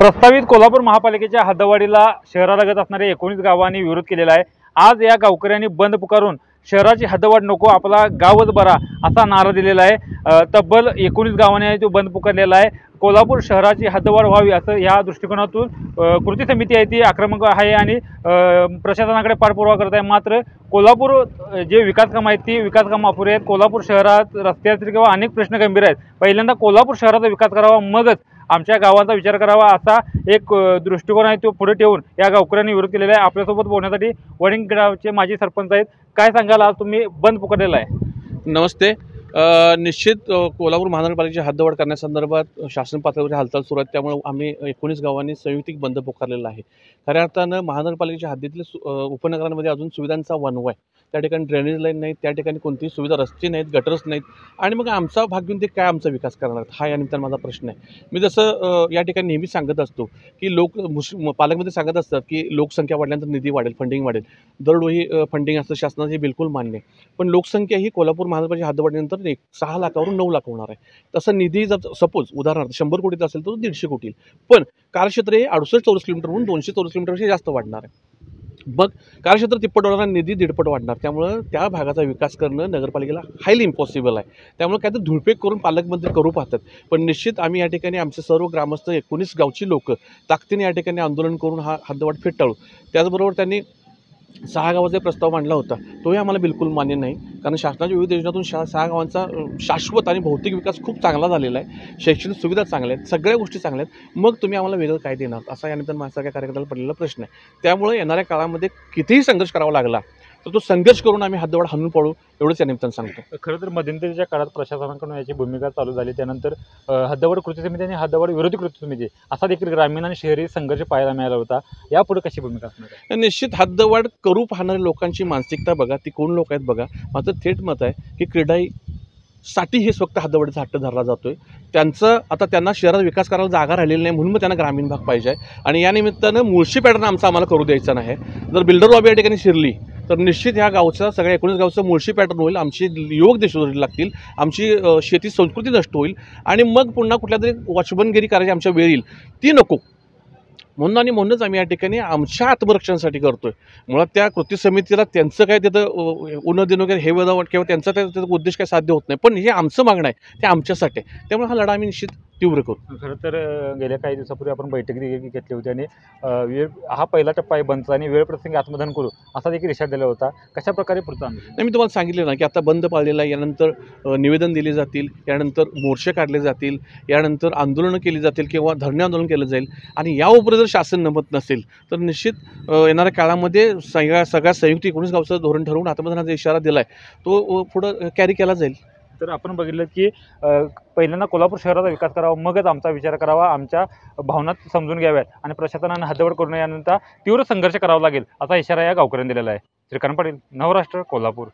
प्रस्तावित कोल्हापूर महापालिकेच्या हद्दवाढीला शहरालगत असणाऱ्या 19 गावांनी विरोध केलेला आहे। आज या गावकऱ्यांनी बंद पुकारून शहराची हद्दवाढ नको, आपला गावच बरा असा नारा दिलेला आहे। तब्बल 19 गावांनी तो बंद पुकारलेला आहे। कोल्हापूर शहराची हद्दवाढ व्हावी असं या दृष्टिकोनातून कृती समिती आहे ती आक्रमक आहे आणि प्रशासनाकडे पाठपुरावा करत आहे। मात्र कोल्हापूर जे विकास कामं आहेत ती विकास कामं अपुरी आहेत। कोल्हापूर शहरात रस्त्याचे किंवा अनेक प्रश्न गंभीर आहेत। पहिल्यांदा कोल्हापूर शहराचा विकास करावा, मगच आमच्या गावाचा विचार करावा असा एक दृष्टिकोन आहे तो पुढे ठेवून या गावकऱ्यांनी विरोध केलेला आहे। आपल्यासोबत बोलण्यासाठी वडिंग गावचे माजी सरपंच आहेत। काय सांगाल, आज तुम्ही बंद पुकारलेला आहे? नमस्ते। निश्चित कोल्हापूर महानगरपालिकेची हद्दवाढ करण्यासंदर्भात शासन पातळीवर हालचाल सुरू आहेत, त्यामुळे आम्ही 19 गावांनी संयुक्तिक बंद पुकारलेला आहे। खऱ्या अर्थानं महानगरपालिकेच्या हद्दीतील उपनगरांमध्ये अजून सुविधांचा वणवा आहे। त्या ठिकाणी ड्रेनेज लाईन नाही, त्या ठिकाणी कोणतीही सुविधा, रस्ते नाहीत, गटर्स नाहीत आणि मग आमचा भाग घेऊन ते काय आमचा विकास करणार हा या निमित्तानं माझा प्रश्न आहे। मी जसं या ठिकाणी नेहमी सांगत असतो की पालकमंत्री सांगत असतात की लोकसंख्या वाढल्यानंतर निधी वाढेल, फंडिंग वाढेल, दरडोई फंडिंग असतं शासनाचं, हे बिलकुल मान्य आहे। पण लोकसंख्या ही कोल्हापूर महानगरपालिकेच्या हद्दवाढीनंतर 6 लाखावरून 9 लाख होणार आहे। तसं निधी जर सपोज उदाहरणार्थ 100 कोटीचा असेल तर 150 कोटी, पण कार्यक्षेत्र हे 68 चौरस किलोमीटरहून 200 चौरस किलोमीटरपेक्षा जास्त वाढणार आहे। मग कार्यक्षेत्र तिप्पट वाढणार, निधी 1.5 वाढणार, त्यामुळं त्या भागाचा विकास करणं नगरपालिकेला हायली इम्पॉसिबल आहे। त्यामुळे काय तर धुळपेक करून पालकमंत्री करू पाहतात। पण निश्चित आम्ही या ठिकाणी आमचे सर्व ग्रामस्थ 19 गावची लोक ताकदीने या ठिकाणी आंदोलन करून हा हद्दवाढ फेटाळू। त्याचबरोबर त्यांनी 6 गावाचा प्रस्ताव मांडला होता, तोही आम्हाला बिलकुल मान्य नाही, कारण शासनाच्या विविध योजनातून 6 गावांचा शाश्वत आणि भौतिक विकास खूप चांगला झालेला आहे। शैक्षणिक सुविधा चांगल्या आहेत, सगळ्या गोष्टी चांगल्या आहेत, मग तुम्ही आम्हाला वेगळं काय देणार असा यानंतर माझ्यासारख्या कार्यकर्त्याला पडलेला प्रश्न आहे। त्यामुळे येणाऱ्या काळामध्ये कितीही संघर्ष करावा लागला तर तो संघर्ष करून आम्ही हद्दवाढ हाणून पाडू, एवढंच या निमित्तानं सांगतो। खरं तर मध्यंतरीच्या काळात प्रशासनाकडून याची भूमिका चालू झाली, त्यानंतर हद्दवाढ कृती समिती आणि हद्दवाढ विरोधी कृती समिती असा देखील ग्रामीण आणि शहरी संघर्ष पाहायला मिळाला होता। यापुढे कशी भूमिका असणार आहे? निश्चित हद्दवाढ करू पाहणाऱ्या लोकांची मानसिकता बघा, ती कोण लोक आहेत बघा। माझं थेट मत आहे की क्रीडाईसाठी हे फक्त हद्दवाढीचा हट्ट धरला जातोय। त्यांचं आता त्यांना शहरात विकास करायला जागा राहिलेली नाही, म्हणून मग त्यांना ग्रामीण भाग पाहिजे आहे आणि या निमित्तानं मुळशी पॅटर्न आमचा आम्हाला करू द्यायचा नाही। जर बिल्डर लॉबी या ठिकाणी शिरली तर निश्चित ह्या गावचा सगळ्या 19 गावचं मुळशी पॅटर्न होईल, आमची युवक देशोधडी लागतील, आमची शेती संस्कृती नष्ट होईल आणि मग पुन्हा कुठल्या तरी वॉचमनगिरी करायची आमच्या वेळ येईल, ती नको। म्हणूनच आम्ही या ठिकाणी आमच्या आत्मरक्षणासाठी करतोय। मुळात त्या कृती समितीला त्यांचं काय तिथं उन्ह दिन वगैरे हे वदावट किंवा त्यांचा त्याचा उद्देश काय साध्य होत नाही, पण हे आमचं मागणं आहे, ते आमच्यासाठी आहे। त्यामुळे हा लढा आम्ही निश्चित तीव्र करू। खरं तर गेल्या काही दिवसापूर्वी आपण बैठक घेतली होती आणि हा पहिला टप्पा आहे बंदचा आणि वेळ प्रसंगी आत्मदहन करू असा देखील इशारा दिला होता। कशा प्रकारे पुढचा? नाही, मी तुम्हाला सांगितलं ना की आता बंद पाळलेला आहे, यानंतर निवेदन दिले जातील, यानंतर मोर्चे काढले जातील, यानंतर आंदोलनं केली जातील किंवा धरणे आंदोलन केलं जाईल आणि या उपरी जर शासन नमत नसेल तर निश्चित येणाऱ्या काळामध्ये सगळ्या संयुक्त 19 गावचं धोरण ठरवून आत्मदहनाचा इशारा दिला आहे तो पुढं कॅरी केला जाईल। तर आपण बघितलं की पहिल्यांदा कोल्हापूर शहराचा विकास करावा, मगच आमचा विचार करावा, आमच्या भावना समजून घ्याव्यात आणि प्रशासनाने हद्दवाढ करू नये, यानंतर तीव्र संघर्ष करावा लागेल असा इशारा या गावकऱ्यांनी दिलेला आहे। श्रीकांत पाटील, नवराष्ट्र, कोल्हापूर।